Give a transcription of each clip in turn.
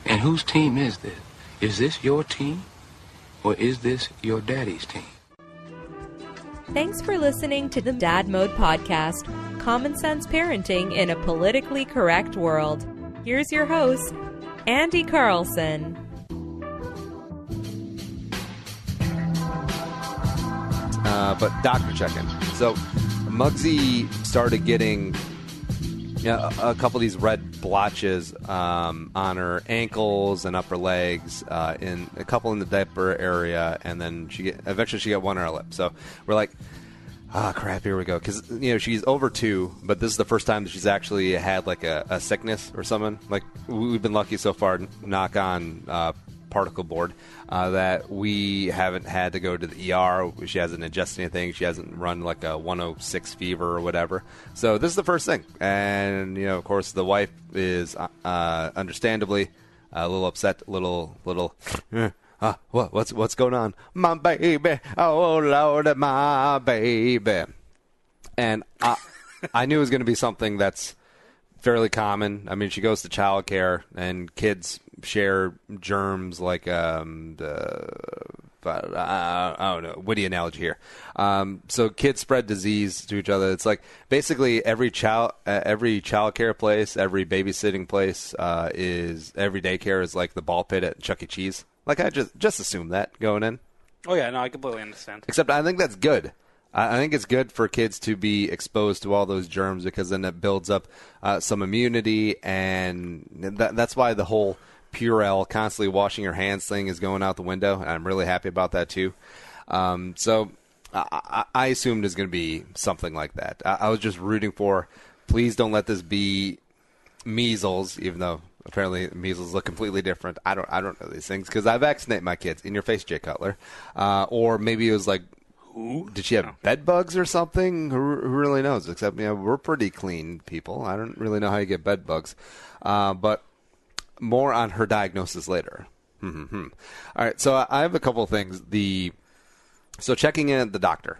And whose team is this? Is this your team, or is this your daddy's team? Thanks for listening to the Dad Mode Podcast, common sense parenting in a politically correct world. Here's your host, Andy Carlson. But doctor check-in. So Mugsy started getting a couple of these red blotches on her ankles and upper legs, in a couple in the diaper area, and then eventually she got one on her lip. So we're like, crap, here we go. Because, she's over 2, but this is the first time that she's actually had, like, a sickness or something. Like, we've been lucky so far, knock on particle board, that we haven't had to go to the ER. She hasn't ingested anything. She hasn't run, like, a 106 fever or whatever. So this is the first thing. And, of course, the wife is understandably a little upset, little what's going on? My baby, oh Lord, my baby. And I knew it was going to be something that's fairly common. I mean, she goes to childcare, and kids share germs like I don't know, witty analogy here. So kids spread disease to each other. It's like basically every childcare place, every babysitting place every daycare is like the ball pit at Chuck E. Cheese. Like, I just assumed that going in. Oh, yeah, no, I completely understand. Except I think that's good. I think it's good for kids to be exposed to all those germs, because then it builds up some immunity, and that's why the whole Purell, constantly washing your hands thing is going out the window, and I'm really happy about that too. So I assumed it's going to be something like that. I was just rooting for, please don't let this be measles, even though apparently measles look completely different. I don't know these things because I vaccinate my kids. In your face, Jay Cutler. Or maybe it was like, did she have bed bugs or something? Who really knows? Except, we're pretty clean people. I don't really know how you get bed bugs. But more on her diagnosis later. All right, so I have a couple of things. So checking in at the doctor.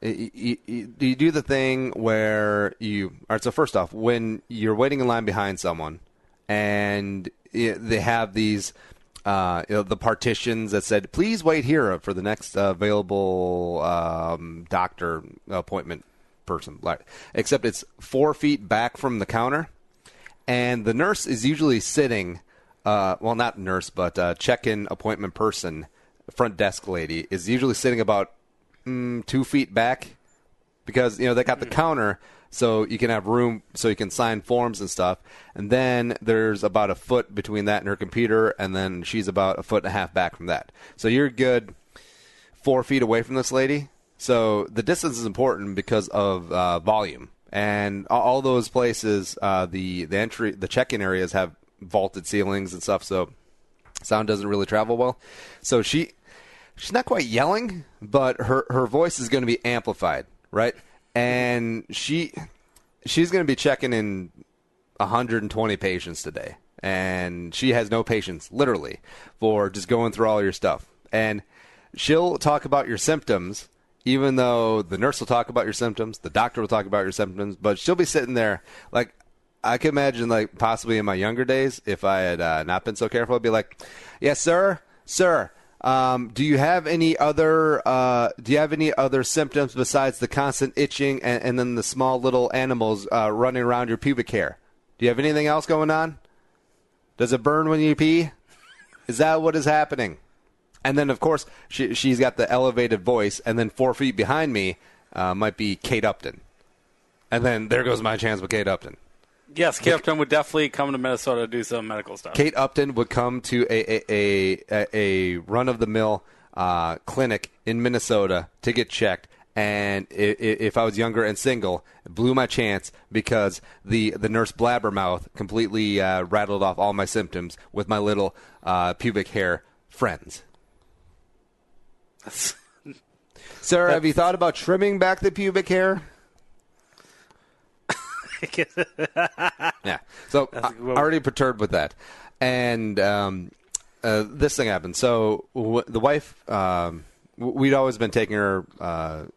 You do the thing where all right, so first off, when you're waiting in line behind someone and they have these the partitions that said, please wait here for the next available doctor appointment person. Except it's 4 feet back from the counter, and the nurse is usually sitting, well, not nurse, but check-in appointment person, front desk lady, is usually sitting about 2 feet back, because, they got the counter, so you can have room so you can sign forms and stuff. And then there's about a foot between that and her computer, and then she's about a foot and a half back from that. So you're good 4 feet away from this lady. So the distance is important because of volume. And all those places, the check-in areas have vaulted ceilings and stuff, so sound doesn't really travel well. So she's not quite yelling, but her voice is going to be amplified, right? And she's going to be checking in 120 patients today. And she has no patience, literally, for just going through all your stuff. And she'll talk about your symptoms, even though the nurse will talk about your symptoms, the doctor will talk about your symptoms, but she'll be sitting there like, I could imagine, like, possibly in my younger days, if I had not been so careful, I'd be like, yes, sir, do you have any other symptoms besides the constant itching and then the small little animals running around your pubic hair? Do you have anything else going on? Does it burn when you pee? Is that what is happening? And then, of course, she's got the elevated voice, and then 4 feet behind me might be Kate Upton. And then there goes my chance with Kate Upton. Yes, Kate Upton would definitely come to Minnesota to do some medical stuff. Kate Upton would come to a run-of-the-mill clinic in Minnesota to get checked. And if I was younger and single, it blew my chance because the nurse blabbermouth completely rattled off all my symptoms with my little pubic hair friends. Sir, have you thought about trimming back the pubic hair? Yeah. So I'm already perturbed with that. And this thing happened. So the wife, we'd always been taking her,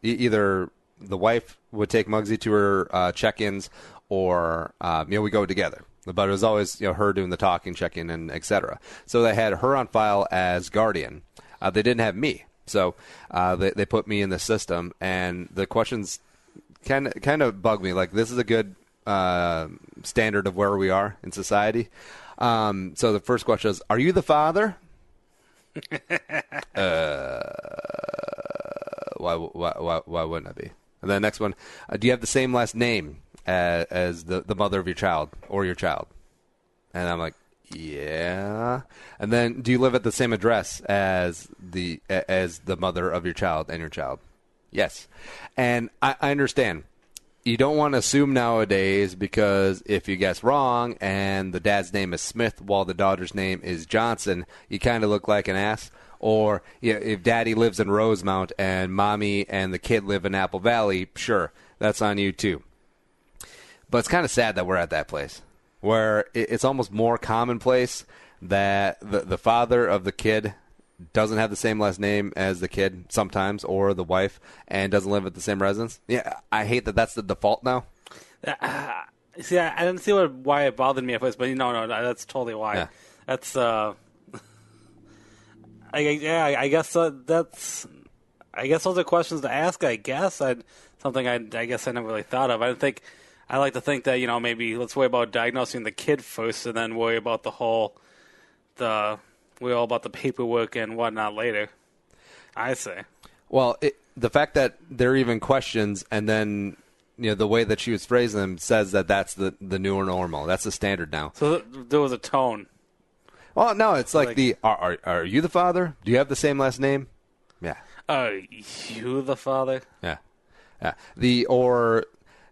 either the wife would take Mugsy to her check-ins or we go together. But it was always her doing the talking, checking, and etc. So they had her on file as guardian. They didn't have me, so they put me in the system, and the questions kind of bug me. Like, this is a good standard of where we are in society. So the first question is, are you the father? Why wouldn't I be? And then the next one, do you have the same last name as the mother of your child or your child? And I'm like, yeah. And then, do you live at the same address as the mother of your child and your child? Yes. And I understand. You don't want to assume nowadays, because if you guess wrong and the dad's name is Smith while the daughter's name is Johnson, you kind of look like an ass. Or if daddy lives in Rosemount and mommy and the kid live in Apple Valley, sure, that's on you too. But it's kind of sad that we're at that place where it's almost more commonplace that the father of the kid doesn't have the same last name as the kid sometimes, or the wife, and doesn't live at the same residence. Yeah, I hate that that's the default now. See, I didn't see why it bothered me at first, but no, that's totally why. Yeah. That's I guess those are questions to ask. I guess something I guess I never really thought of. I like to think that maybe let's worry about diagnosing the kid first, and then worry about worry all about the paperwork and whatnot later. I say. Well, the fact that there are even questions, and then the way that she was phrasing them says that that's the new normal. That's the standard now. So there was a tone. Well, no, it's like are you the father? Do you have the same last name? Yeah. Are you the father? Yeah. Or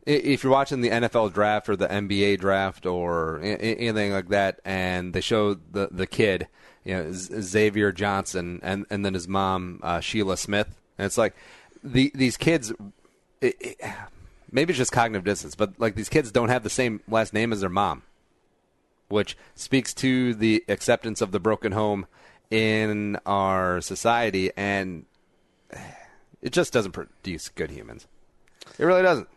if you're watching the NFL draft or the NBA draft or anything like that, and they show the kid, Xavier Johnson, and then his mom, Sheila Smith, and it's like these kids, maybe it's just cognitive dissonance, but like these kids don't have the same last name as their mom, which speaks to the acceptance of the broken home in our society, and it just doesn't produce good humans. It really doesn't.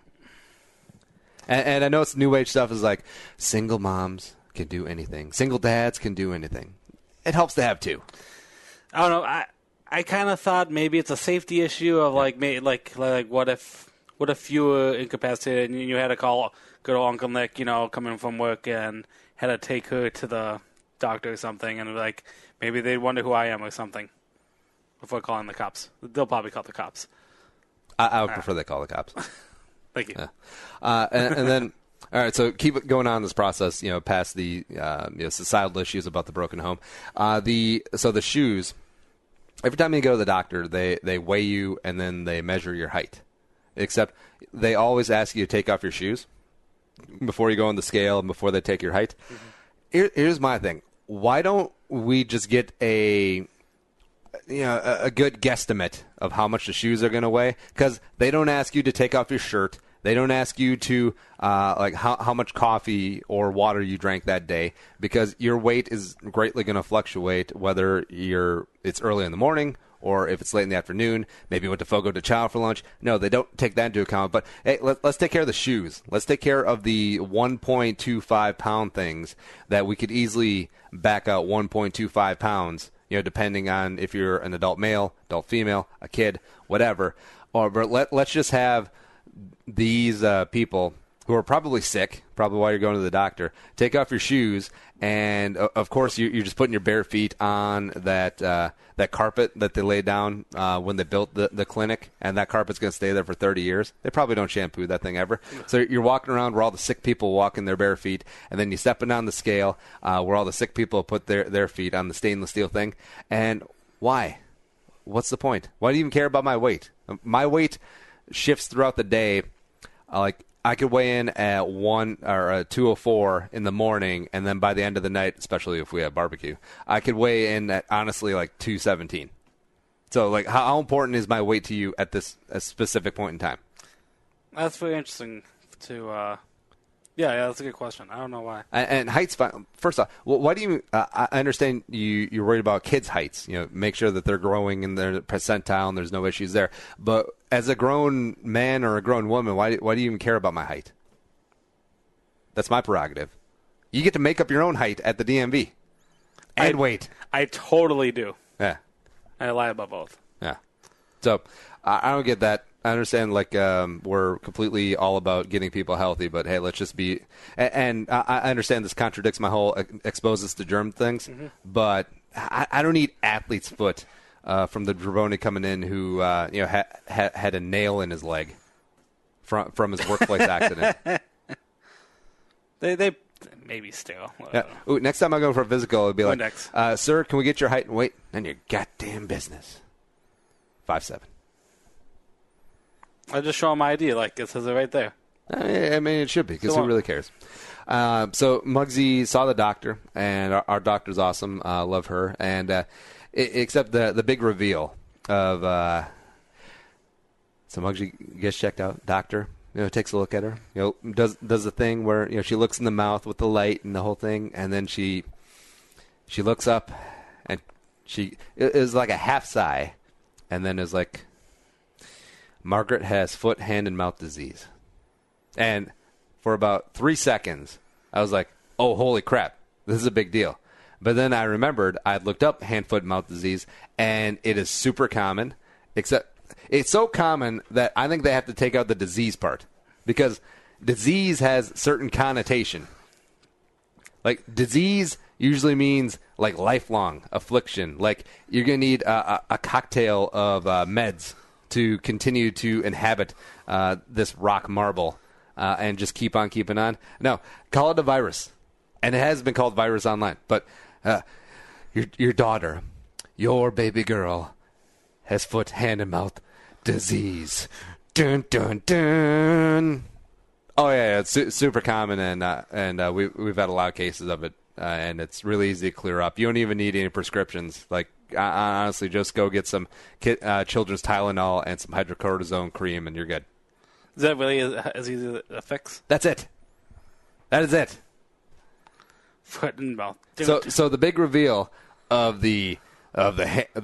And I know it's new age stuff is like single moms can do anything. Single dads can do anything. It helps to have two. I don't know. I kind of thought maybe it's a safety issue of like what if you were incapacitated and you had to call good old Uncle Nick, coming from work, and had to take her to the doctor or something, and like maybe they'd wonder who I am or something before calling the cops. They'll probably call the cops. I would prefer they call the cops. Thank you. Yeah. And then, all right, so keep it going on this process, past the societal issues about the broken home. The shoes, every time you go to the doctor, they weigh you and then they measure your height. Except they always ask you to take off your shoes before you go on the scale and before they take your height. Mm-hmm. Here's my thing. Why don't we just get a good guesstimate of how much the shoes are going to weigh? Because they don't ask you to take off your shirt. They don't ask you to how much coffee or water you drank that day, because your weight is greatly going to fluctuate whether it's early in the morning or if it's late in the afternoon. Maybe you went to Fogo de Chao for lunch. No, they don't take that into account. But hey, let's take care of the shoes. Let's take care of the 1.25 pound things that we could easily back out 1.25 pounds. Depending on if you're an adult male, adult female, a kid, whatever. But let's just have these people who are probably sick, probably while you're going to the doctor, take off your shoes, and of course you're just putting your bare feet on that carpet that they laid down when they built the clinic, and that carpet's going to stay there for 30 years. They probably don't shampoo that thing ever. So you're walking around where all the sick people walk in their bare feet, and then you're stepping on the scale where all the sick people put their feet on the stainless steel thing. And why? What's the point? Why do you even care about my weight? My weight shifts throughout the day. I could weigh in at 204 in the morning, and then by the end of the night, especially if we have barbecue, I could weigh in at honestly like 217. So like, how important is my weight to you at this specific point in time? That's very interesting to. Yeah, that's a good question. I don't know why. And height's fine. First off, why do you? I understand you're worried about kids' heights. Make sure that they're growing in their percentile and there's no issues there. But as a grown man or a grown woman, why do you even care about my height? That's my prerogative. You get to make up your own height at the DMV. And weight. I totally do. Yeah. I lie about both. Yeah. So I don't get that. I understand, like, we're completely all about getting people healthy, but hey, let's just be. And I understand this contradicts my whole expose us to germ things, but I don't need athlete's foot from the Dravoni coming in who had a nail in his leg from his workplace accident. They maybe still. Yeah. Ooh, next time I go for a physical, it'll be like, Index. sir, can we get your height and weight? None of your goddamn business. 5'7". I just show him my ID, like it says it right there. I mean, it should be, because who really cares? So Mugsy saw the doctor, and our doctor's awesome. Love her. And except the big reveal of so Mugsy gets checked out. Doctor, takes a look at her. Does the thing where she looks in the mouth with the light and the whole thing, and then she looks up, and it was like a half sigh, and then is like, Margaret has foot, hand, and mouth disease. And for about 3 seconds, I was like, oh, holy crap, this is a big deal. But then I remembered I'd looked up hand, foot, mouth disease, and it is super common, except it's so common that I think they have to take out the disease part, because disease has certain connotation. Like, disease usually means, like, lifelong affliction. Like, you're going to need a cocktail of meds to continue to inhabit this rock marble and just keep on keeping on. No, call it a virus. And it has been called virus online. But your daughter, your baby girl, has foot, hand, and mouth disease. Dun, dun, dun. Oh, yeah, it's super common, and we've had a lot of cases of it, and it's really easy to clear up. You don't even need any prescriptions. Like, honestly, just go get some children's Tylenol and some hydrocortisone cream, and you're good. Is that really as easy a fix? That's it. That is it. Foot and mouth. So the big reveal of the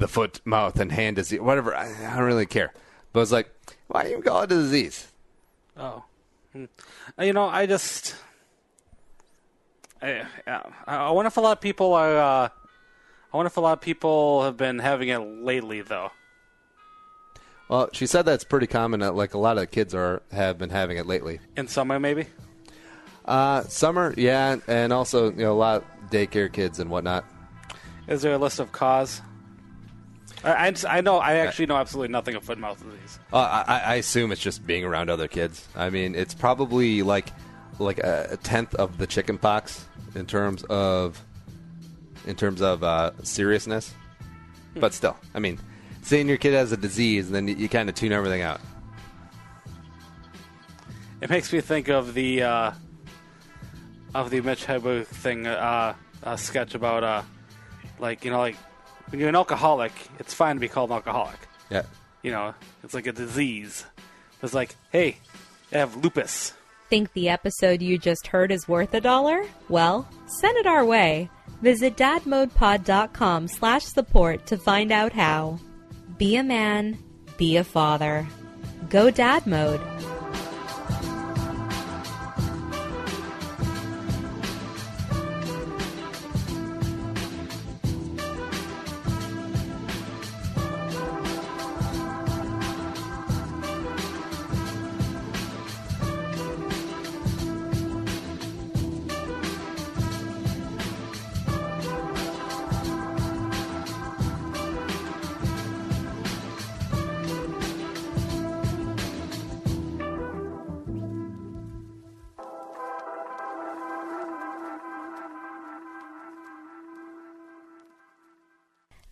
foot, mouth, and hand disease, whatever, I don't really care. But it's like, why do you call it a disease? Oh. I wonder if a lot of people are. I wonder if a lot of people have been having it lately, though. Well, she said that's pretty common. Like, a lot of kids have been having it lately. In summer, maybe. Summer, yeah, and also a lot of daycare kids and whatnot. Is there a list of cause? I actually know absolutely nothing of foot and mouth disease. I assume it's just being around other kids. I mean, it's probably like a tenth of the chicken pox in terms of seriousness. But still, I mean, saying your kid has a disease, and then you kind of tune everything out. It makes me think of the Mitch Hedberg thing, sketch about when you're an alcoholic, it's fine to be called an alcoholic. Yeah. It's like a disease. It's like, hey, I have lupus. Think the episode you just heard is worth $1? Well, send it our way. Visit dadmodepod.com/support to find out how. Be a man, be a father. Go Dad Mode.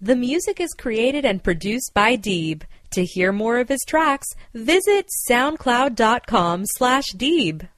The music is created and produced by Deeb. To hear more of his tracks, visit soundcloud.com/Deeb.